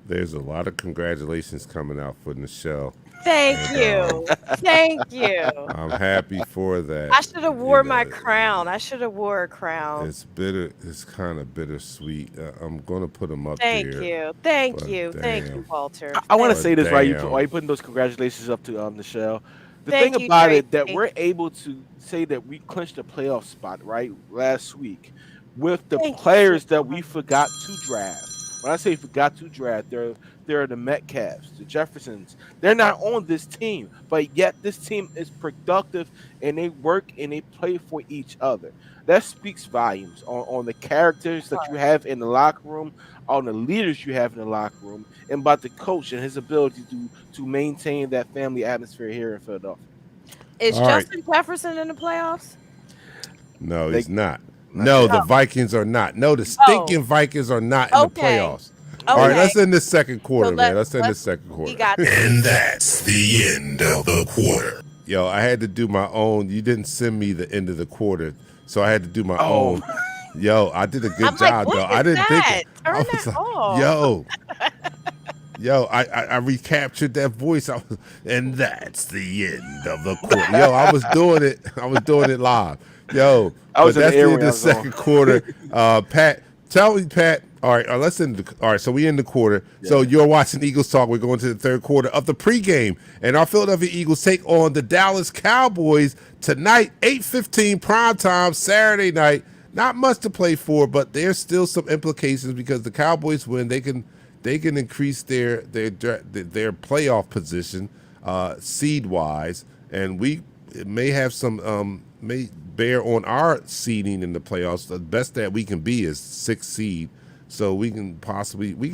There's a lot of congratulations coming out for Nichelle. Thank you. Thank you. I'm happy for that. I should have wore You know, my crown. I should have wore a crown. It's bitter. It's kind of bittersweet. I'm gonna put them up Thank there. you. Thank but you. Thank you, damn. Walter. I want to But say this while you damn. putting those congratulations up to Nichelle. The Thank thing you, about it that Tracy. we're able to say that we clinched a playoff spot right last week with the Thank you, players that we Sean. forgot to draft. When I say forgot to draft, they're the Metcalfs, the Jeffersons. They're not on this team, but yet this team is productive and they work and they play for each other. That speaks volumes on the characters that you have in the locker room, on the leaders you have in the locker room, and about the coach and his ability to maintain that family atmosphere here in Philadelphia. Is All right. Justin Jefferson in the playoffs? No, They he's not. not No, yet. the Vikings are not. No, the Oh, stinking Vikings are not in the okay. playoffs. All right, They Okay. let's end this second So quarter, man. Let's end this let's second we quarter. got this. And that's the end of the quarter. Yo, I had to do my own. You didn't send me the end of the quarter, so I had to do my oh own. Yo, I did a good I'm like, job, what though. I is didn't think that? it. I Turn was that like, off. I recaptured that voice. And that's the end of the quarter. Yo, I was doing it. I was doing it live. Yo, I but was in the that's the end of airway. I the was on. second quarter. Pat, tell me, Pat. All right, let's end. All right, so we end the quarter. So Yeah. you're watching Eagles talk. We're going to the third quarter of the pregame, and our Philadelphia Eagles take on the Dallas Cowboys tonight, 8:15 prime time Saturday night. Not much to play for, but there's still some implications because the Cowboys win. They can increase their playoff position seed wise, and it may have some may bear on our seeding in the playoffs. The best that we can be is 6th seed, so we can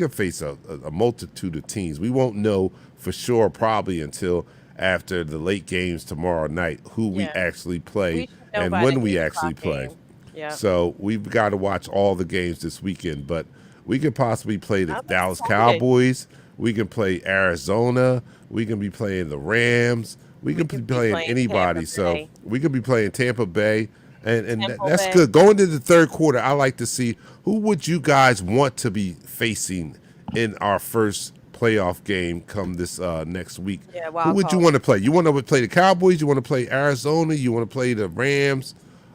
face a multitude of teams. We won't know for sure probably until after the late games tomorrow night who we Yeah. actually We play should know and by when the we 8 actually o'clock play. game. Yeah. So we've got to watch all the games this weekend, but we could possibly play the I'm Dallas excited. Cowboys. We can play Arizona. We can be playing the Rams. We can be could be playing playing anybody. Tampa So Bay. we could be playing Tampa Bay, and Temple that's Bay. good. Going to the third quarter, I like to see who would you guys want to be facing in our first playoff game come this next week. Yeah, Who wild would you card. want to play? You want to play the Cowboys? You want to play Arizona? You want to play the Rams?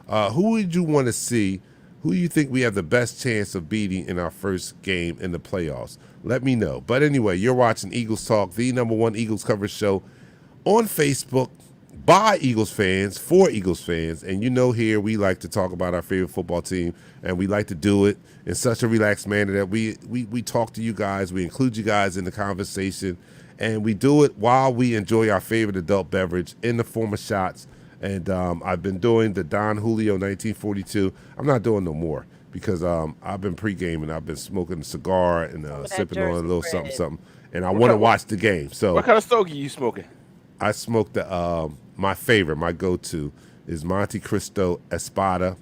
Who would you want to see? Who do you think we have the best chance of beating in our first game in the playoffs? Let me know. But anyway, you're watching Eagles Talk, the #1 Eagles coverage show on Facebook by Eagles fans for Eagles fans. And you know, here we like to talk about our favorite football team, and we like to do it in such a relaxed manner that we talk to you guys, we include you guys in the conversation, and we do it while we enjoy our favorite adult beverage in the form of shots. And I've been doing the Don Julio 1942. I'm not doing no more because I've been pre-gaming. I've been smoking a cigar and that sipping on a Jersey little bread. something. And I want to watch the game. So What kind of stogie you smoking? I smoked my favorite, my go-to is Monte Cristo Espada.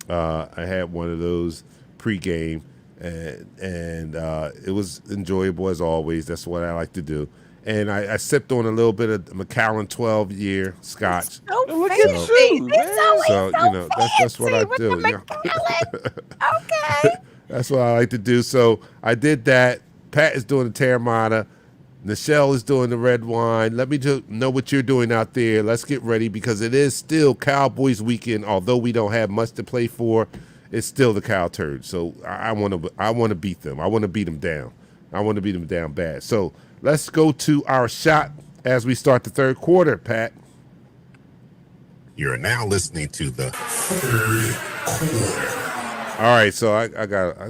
I had one of those pre-game, and it was enjoyable as always. That's what I like to do. And I sipped on a little bit of Macallan 12-year Scotch. So Look at fancy. you, They're man. so That's what I fancy with do. the Yeah. Macallan. Okay. That's what I like to do. So I did that. Pat is doing the Terramana. Nichelle is doing the red wine. Let me just know what you're doing out there. Let's get ready because it is still Cowboys weekend. Although we don't have much to play for, it's still the Cow Turd. So I want to beat them. I want to beat them down. I want to beat them down bad. So let's go to our shot as we start the third quarter, Pat. You're now listening to the third quarter. All right, so I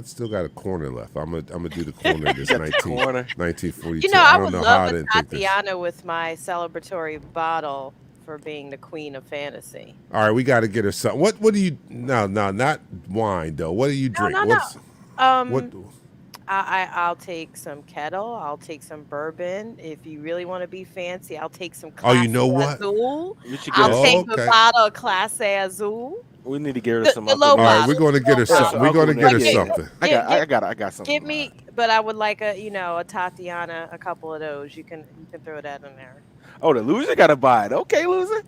still got a corner left. I'm gonna do the corner this corner. 1942. You know, I I don't would know how I love a didn't think this. Tatiana with my celebratory bottle for being the queen of fantasy. All right, we got to get her something. What do you? No, not wine though. What do you drink? No. What's Um, what? I'll take some kettle. I'll take some bourbon. If you really want to be fancy, I'll take some. Oh, you know what? Azul. We should get her I'll take some. okay. a bottle of Clase Azul. We need to get her The- some. the Uncle low All Vince. right, bottle. we're going to get her Yeah, something. We're going to get her Yeah. something. I got something. Give me, but I would like a Tatiana, a couple of those. You can throw that in there. Oh, the loser got to buy it. Okay, loser.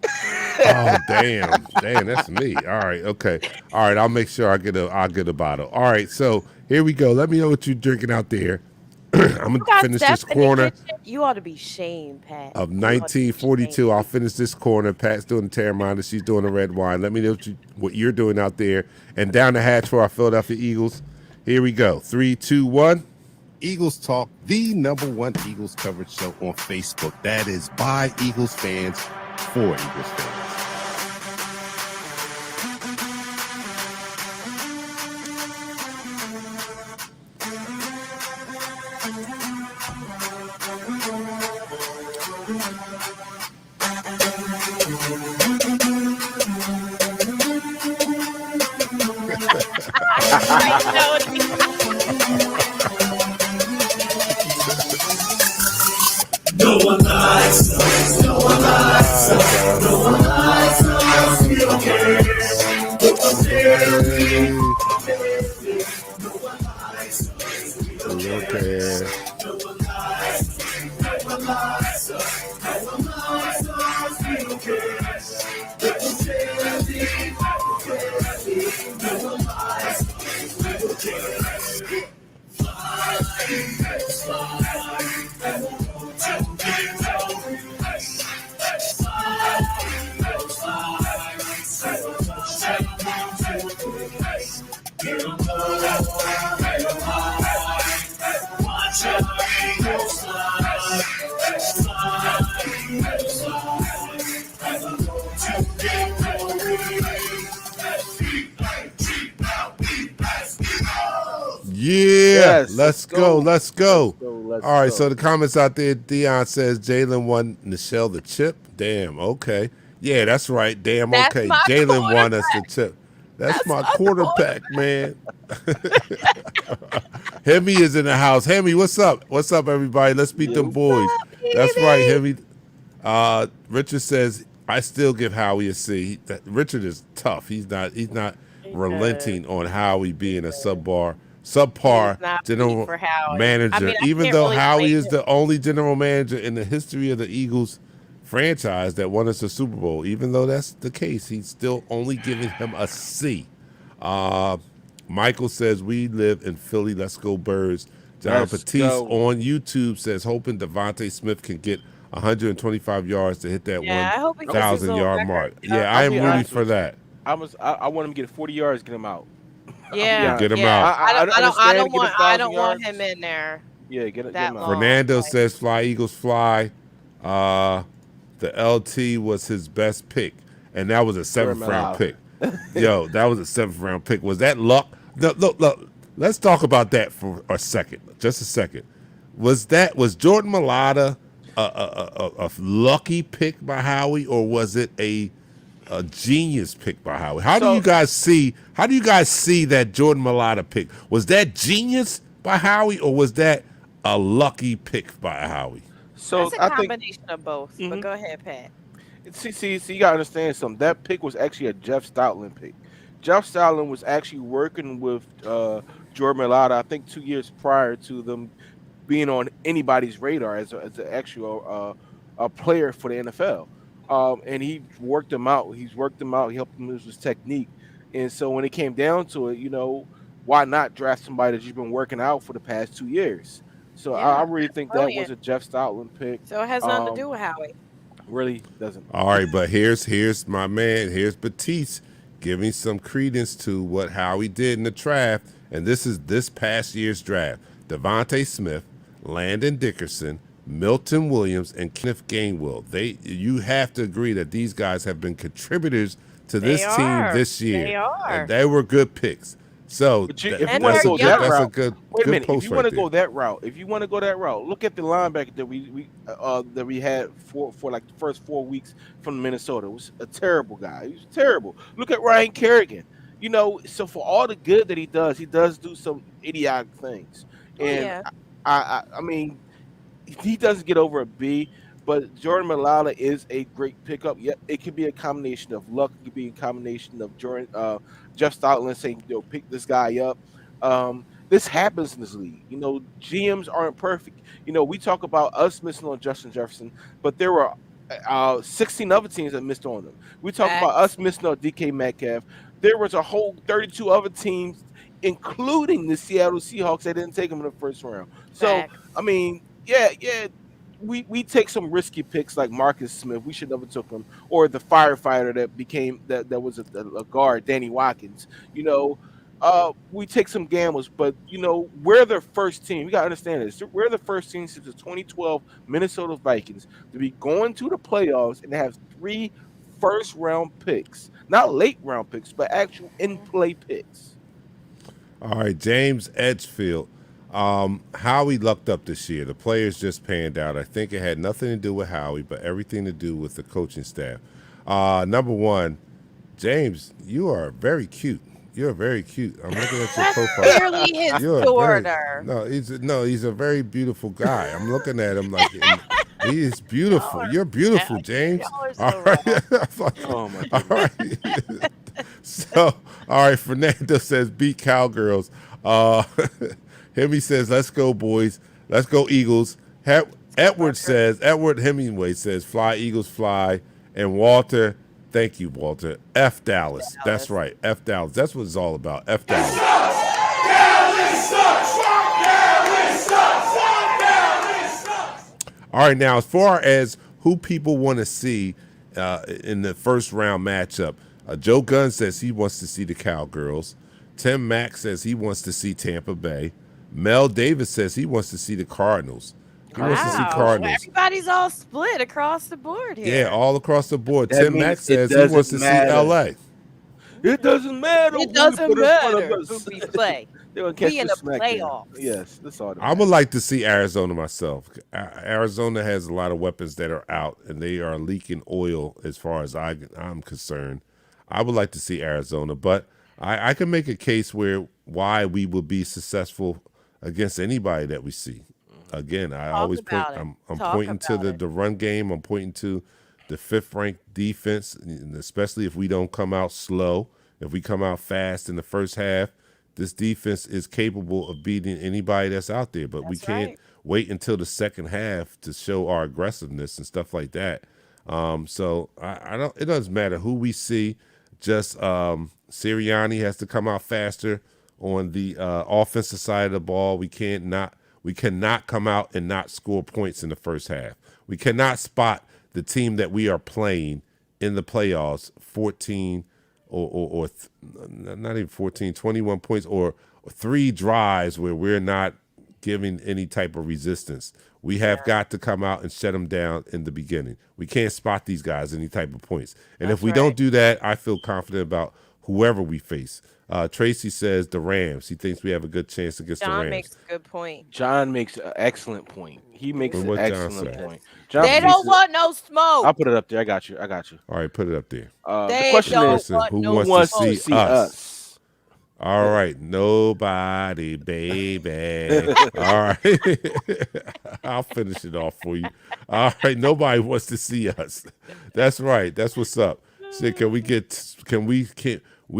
Oh, damn, that's me. All right, okay, all right. I'll make sure I'll get a bottle. All right, so here we go. Let me know what you're drinking out there. I'm You gonna got finish Steph this in the corner kitchen? You ought to be shamed, Pat. of You ought to be 1942. shamed. I'll finish this corner. Pat's doing the Terramana. She's doing the red wine. Let me know what you're doing out there. And down the hatch for our Philadelphia Eagles. Here we go. 3, 2, 1. Eagles Talk, the #1 Eagles coverage show on Facebook. That is by Eagles fans for Eagles fans. I know. No one likes us. No one likes us. No one likes us. We don't care. No one likes us. We don't care. No one likes us. No one likes us. No one likes us. We don't care. No one likes us. We don't care. Yeah, Yes, let's go. Let's All right, go. so the comments out there, Dion says Jalen won Nichelle the chip. Damn, okay. Yeah, that's right. Damn, That's okay. my Jalen won us the quarterback. chip. That's That's my my quarterback, man. Hemi is in the house. Hemi, what's up? What's up, everybody? Let's beat them Yo. boys. What's up, That's right, baby? Hemi. Richard says I still give Howie a C. Richard is tough. He's not Good. relenting on Howie being a He is subpar not beat general for Howie. I manager. mean, I Even can't though really Howie blame is him. the only general manager in the history of the Eagles franchise that won us a Super Bowl. Even though that's the case, he's still only giving him a C. Uh, Michael says we live in Philly. Let's go Birds. John Let's Batiste go. on YouTube says hoping Devontae Smith can get 125 yards to hit that Yeah, I hope he gets his 1,000 little yard record mark. Yeah, I I'll am be rooting honest for with you. that. I want him to get 40 yards, get him out. I'll be Yeah, honest. Get him yeah. out. I understand to get a I thousand don't want him yards. in there Yeah, get him that out. long. Fernando Like, says fly Eagles fly. Uh, the LT was his best pick, and that was a Jordan seventh round Malala. pick. Yo, that was a seventh round pick. Was that luck? Look. Let's talk about that for a second. Just a second. Was Jordan Malata a lucky pick by Howie, or was it a genius pick by Howie? How do you So guys see? How do you guys see that Jordan Malata pick? Was that genius by Howie, or was that a lucky pick by Howie? so that's a I think combination of both. But mhm. go ahead, Pat. See, you gotta understand something. That pick was actually a Jeff Stoutland pick. Jeff Stoutland was actually working with Jordan Malata, I think 2 years prior to them being on anybody's radar as an actual a player for the NFL. And he worked him out. He's worked him out. He helped him use his technique. And so when it came down to it, why not draft somebody that you've been working out for the past 2 years? So I Yeah, really that's think that was brilliant. a Jeff Stoutland pick. So it has nothing to Um, do with Howie. really doesn't. All right, but here's my man. Here's Batiste giving some credence to what Howie did in the draft, and this is this past year's draft. Devontae Smith, Landon Dickerson, Milton Williams, and Kenneth Gainwell. You have to agree that these guys have been contributors to They this team are. this year, They and are. they were good picks. So But if you And want to they're go that that's a route, good wait a good minute. If post you right want to there. go that route, look at the linebacker that we had for like the first 4 weeks from Minnesota. It was a terrible guy. He was terrible. Look at Ryan Kerrigan. So for all the good that he does do some idiotic things. Oh And yeah. I mean, he doesn't get over a B, but Jordan Malala is a great pickup. Yeah, it could be a combination of luck. It could be a combination of Jeff Stoutland saying, pick this guy up. This happens in this league. GMs aren't perfect. We talk about us missing on Justin Jefferson, but there were 16 other teams that missed on him. We talk about us Facts. missing on DK Metcalf. There was a whole 32 other teams, including the Seattle Seahawks, that didn't take him in the first round. So, I Facts. mean, yeah, we take some risky picks like Marcus Smith. We should never took him, or the firefighter that was a guard, Danny Watkins. You know, we take some gambles, but we're the first team. You gotta understand this. We're the first team since the 2012 Minnesota Vikings to be going to the playoffs and have three first round picks, not late round picks, but actual in play picks. All right, James Edgefield. Howie lucked up this year. The players just panned out. I think it had nothing to do with Howie, but everything to do with the coaching staff. Number one, James, you are very cute. You're very cute. I'm looking at your That's profile. clearly his You're daughter. he's a very beautiful guy. I'm looking at him like he is beautiful. You're beautiful, James. Y'all are All so right. Oh my All goodness. right. So, all right, Fernando says beat Cowgirls. Uh Hemi says, let's go, boys. Let's go, Eagles. Edward Hemingway says, fly, Eagles, fly. And Walter, thank you, Walter. F Dallas. That's Dallas. right. F Dallas. That's what it's all about. F Dallas. All right, now, as far as who people want to see in the first round matchup, Joe Gunn says he wants to see the Cowgirls. Tim Mack says he wants to see Tampa Bay. Mel Davis says he wants to see the Cardinals. He wants to see Wow. Cardinals. Everybody's all split across the board here. Yeah, all across the board. That Tim Mack means it says he doesn't wants to matter. see LA. It doesn't matter. It who doesn't put in front matter of who us. we play. They're gonna catch We in the the smack down. playoffs. Yes, that's all. I would like to see Arizona myself. Arizona has a lot of weapons that are out, and they are leaking oil as far as I'm concerned. I would like to see Arizona, but I can make a case why we will be successful against anybody that we see. Again, I always point. about it. I'm Talk pointing to about the run game. I'm pointing to the fifth ranked defense, and especially if we don't come out slow. If we come out fast in the first half, this defense is capable of beating anybody that's out there. But we That's can't right. wait until the second half to show our aggressiveness and stuff like that. So I don't. It doesn't matter who we see. Just Sirianni has to come out faster on the offensive side of the ball. We cannot come out and not score points in the first half. We cannot spot the team that we are playing in the playoffs 14 not even 14, 21 points or three drives where we're not giving any type of resistance. We have got to come out and shut them down in the beginning. We can't spot these guys any type of points. And if That's we right. don't do that, I feel confident about whoever we face. Tracy says the Rams. He thinks we have a good chance against the John Rams. makes a good point. John makes an excellent point. He makes And an what John excellent say? point. John They produces- don't want no smoke. I'll put it up there. I got you. All right, put it up there. The They question don't is, Listen, want who no wants wants to to see see us? us? All right, nobody, baby. All right, I'll finish it off for you. All right, nobody wants to see us. That's right. That's what's up. So we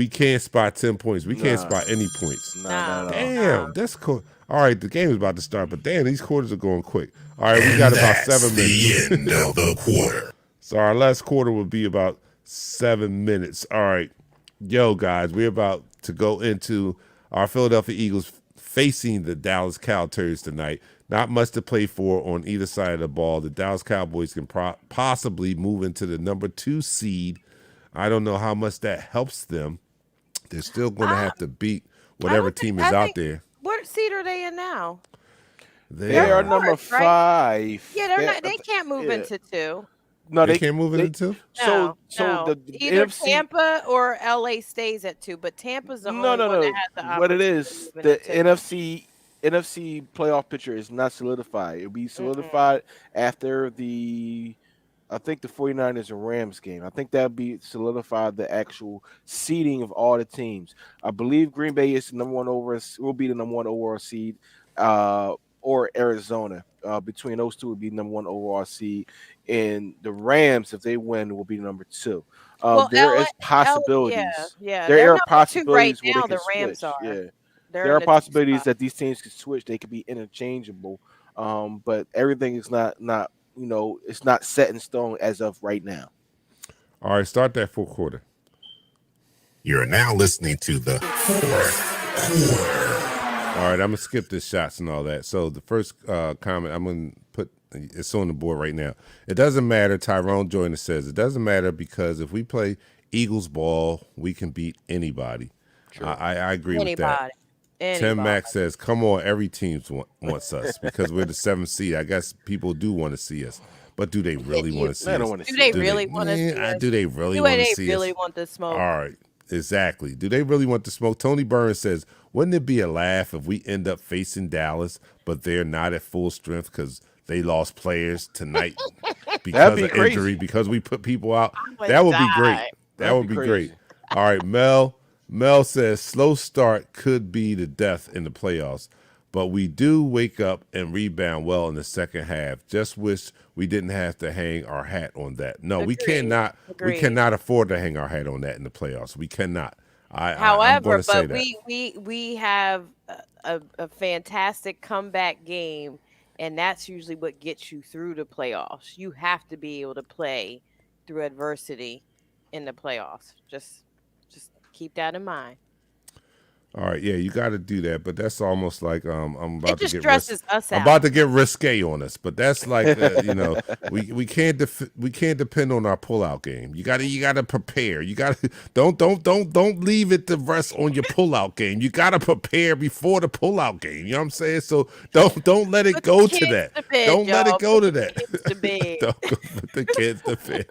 can't spot 10 points. We can't spot any points. Nah. Damn, that's cool. All right, the game is about to start, but damn, these quarters are going quick. All right, we got about 7 minutes. The end of the quarter. So our last quarter will be about 7 minutes. All right. Yo, guys, we're about to go into our Philadelphia Eagles facing the Dallas Cowboys tonight. Not much to play for on either side of the ball. The Dallas Cowboys can possibly move into the number 2 seed. I don't know how much that helps them. They're still going to have to beat whatever team is out there. What seed are they in now? They are number fourth, right? 5. Yeah, they're not. They can't move yeah. into 2. No, They can't move it into? So No. the Either NFC Tampa or LA stays at 2, but Tampa's the only one that has the What it opportunity is, to move the into 2. NFC playoff picture is not solidified. It'll be solidified after I think the 49ers and Rams game. I think that'll be solidified the actual seeding of all the teams. I believe Green Bay is the will be the number 1 overall seed, or Arizona. Between those two would be number 1 overall seed. And the Rams, if they win, will be number 2. There is possibilities. Yeah, There they're are number 2 possibilities right where now. they The can Rams switch. are. Yeah. They're There in are the 2 possibilities spot. that these teams can switch. They could be interchangeable. But everything is not it's not set in stone as of right now. All right, start that full quarter. You're now listening to the fourth quarter. All right, I'm going to skip the shots and all that. So the first comment, I'm going to put, it's on the board right now. It doesn't matter, Tyrone Joyner says, it doesn't matter because if we play Eagles ball, we can beat anybody. True. I agree with that. Anybody. Tim Anybody. Mack says, "Come on, every team wants us because we're the 7th seed. I guess people do want to see us, but do they really want to see They don't us? want to Do see they that. really want to see us? Do they really Do want to they see really us? want the smoke? All right, exactly. Do they really want the smoke? Tony Burns says, "Wouldn't it be a laugh if we end up facing Dallas, but they're not at full strength because they lost players tonight because be of injury, crazy. because we put people out? would That would be great. die. That That'd would be be great." crazy. All right, Mel says slow start could be the death in the playoffs, but we do wake up and rebound well in the second half. Just wish we didn't have to hang our hat on that. No, we cannot. We Agreed. cannot afford to hang our hat on that in the playoffs. We cannot. I'm However, going to say but that. we have a fantastic comeback game, and that's usually what gets you through the playoffs. You have to be able to play through adversity in the playoffs. Just keep that in mind. All right, yeah, you got to do that, but that's almost like I'm It about to just get stresses us I'm out. about to get risque on us, but that's like we can't we can't depend on our pullout game. You got to prepare. You got to don't leave it to rest on your pullout game. You got to prepare before the pullout game. You know what I'm saying? So don't let it Put go the to kids that. to bed, Don't let y'all. it go to Put the that. kids to bed. Don't go put the kids to bed.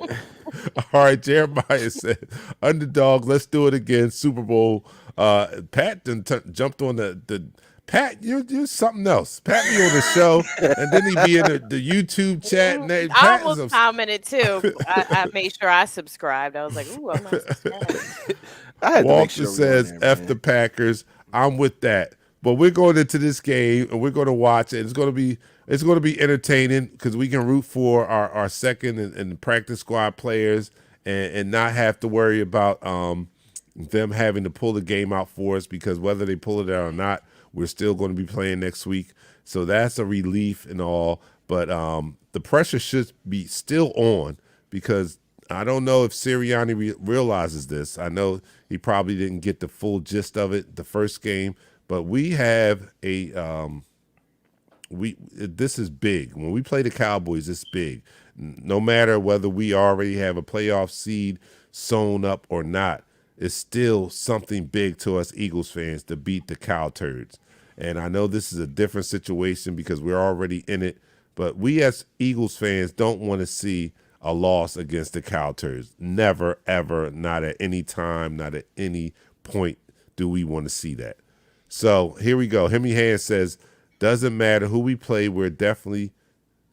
All right, Jeremiah said, underdog, let's do it again. Super Bowl. Pat jumped on the Pat, you're something else. Pat be on the show, and then he be in the YouTube chat. And I Pat almost is commented too. I made sure I subscribed. I was like, "Ooh, I'm not subscribed." I had to make Walter sure we says, on there, F man. the Packers. I'm with that. But we're going into this game and we're going to watch it. It's going to be entertaining because we can root for our second and practice squad players and not have to worry about them having to pull the game out for us, because whether they pull it out or not, we're still going to be playing next week. So that's a relief and all. But the pressure should be still on, because I don't know if Sirianni realizes this. I know he probably didn't get the full gist of it the first game, but we have this is big. When we play the Cowboys, it's big. No matter whether we already have a playoff seed sewn up or not, it's still something big to us Eagles fans to beat the Cow Turds. And I know this is a different situation because we're already in it, but we as Eagles fans don't want to see a loss against the Cow Turds. Never, ever, not at any time, not at any point do we want to see that. So here we go. Hemi Hand says, doesn't matter who we play, we're definitely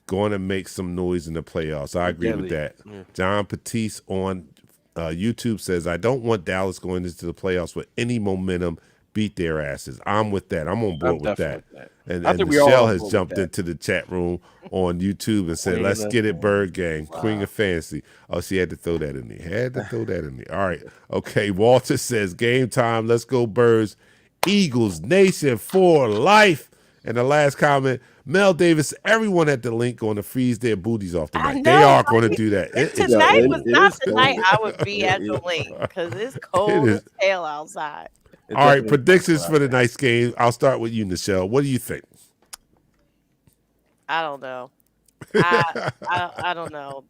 going to make some noise in the playoffs. I agree with that. Yeah. John Patisse on YouTube says, I don't want Dallas going into the playoffs with any momentum. Beat their asses. I'm with that. I'm on board with that. definitely with that. And, I and think we all Michelle on has board with jumped that. into the chat room on YouTube and said, Queen let's of get it, Fantasy. Bird Gang. Queen of Fantasy. Oh, she had to throw that in there. Had to throw that in there. All right. Okay. Walter says, game time. Let's go, Birds. Eagles Nation for life. And the last comment, Mel Davis, everyone at the link going to freeze their booties off I tonight. know, They are going to right? do that. Tonight it was is not the cold. night I would be at the link because it's cold is. as hell outside. It All right, definitely- predictions for the night's game. I'll start with you, Michelle. What do you think? I don't know. I don't know.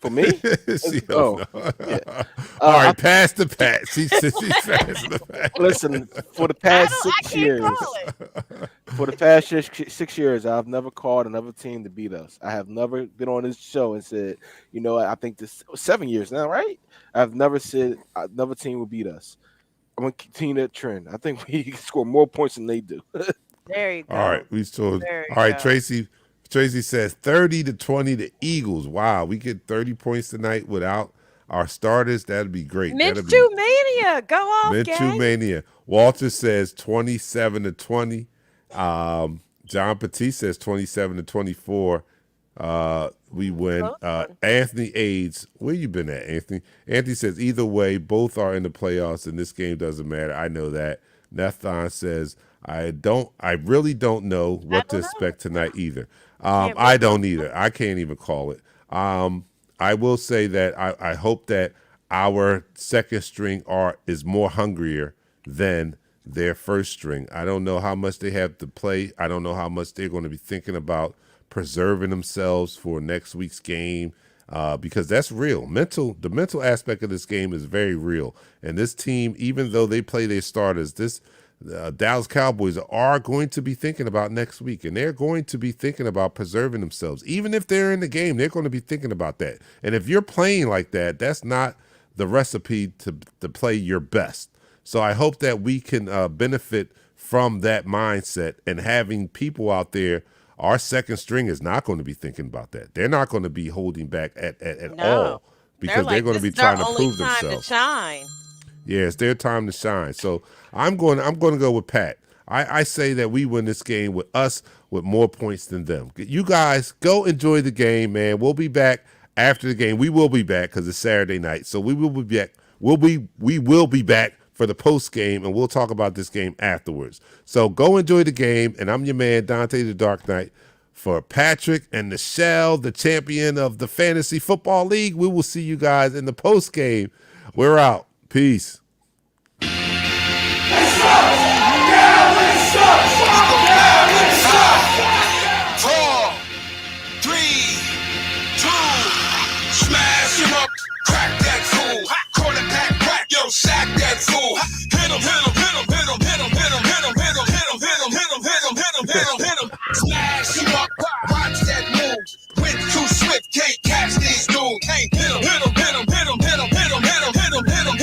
For me? She Oh, don't know. yeah. All right, pass the pat. She's passing the pat. Listen, for the I past don't. I 6 can't years, call it. for the past 6 years, I've never called another team to beat us. I have never been on this show and said, you know, I think this 7 years now, right? I've never said another team will beat us. I'm gonna continue that trend. I think we score more points than they do. There you go. All right, we told. There you All right, go. Tracy says 30-20 the Eagles. Wow, we get 30 points tonight without our starters. That'd be great. That'd be Minshew mania, go off, Minshew gang. mania. Walter says 27-20. John Petit says 27-24. We win. Close one. Anthony Aids, where you been at, Anthony? Anthony says either way, both are in the playoffs, and this game doesn't matter. I know that. Nathan says I really don't know what to don't know. expect tonight either. Can't I don't either. I can't even call it. I will say that I hope that our second string is more hungrier than their first string. I don't know how much they have to play. I don't know how much they're going to be thinking about preserving themselves for next week's game. because that's real. The mental aspect of this game is very real. And this team, even though they play their starters, this Dallas Cowboys are going to be thinking about next week, and they're going to be thinking about preserving themselves. Even if they're in the game, they're going to be thinking about that. And if you're playing like that, that's not the recipe to play your best. So I hope that we can benefit from that mindset and having people out there. Our second string is not going to be thinking about that. They're not going to be holding back at all because they're going to be trying to prove themselves. Shine. Yeah, it's their time to shine. So I'm going to go with Pat. I say that we win this game with more points than them. You guys go enjoy the game, man. We'll be back after the game. We will be back because it's Saturday night. So we will be back. We will be back for the post game, and we'll talk about this game afterwards. So go enjoy the game, and I'm your man, Dante the Dark Knight. For Patrick and Nichelle, the champion of the Fantasy Football League, we will see you guys in the post game. We're out. Peace. Sack that fool. Hit him, hit him, hit him, hit him, hit him, hit him, hit him, hit him, hit him, hit him, hit him, hit him, hit him, hit him, hit him. Smash him up, watch that move. Went too swift, can't catch these dudes. Can't hit him.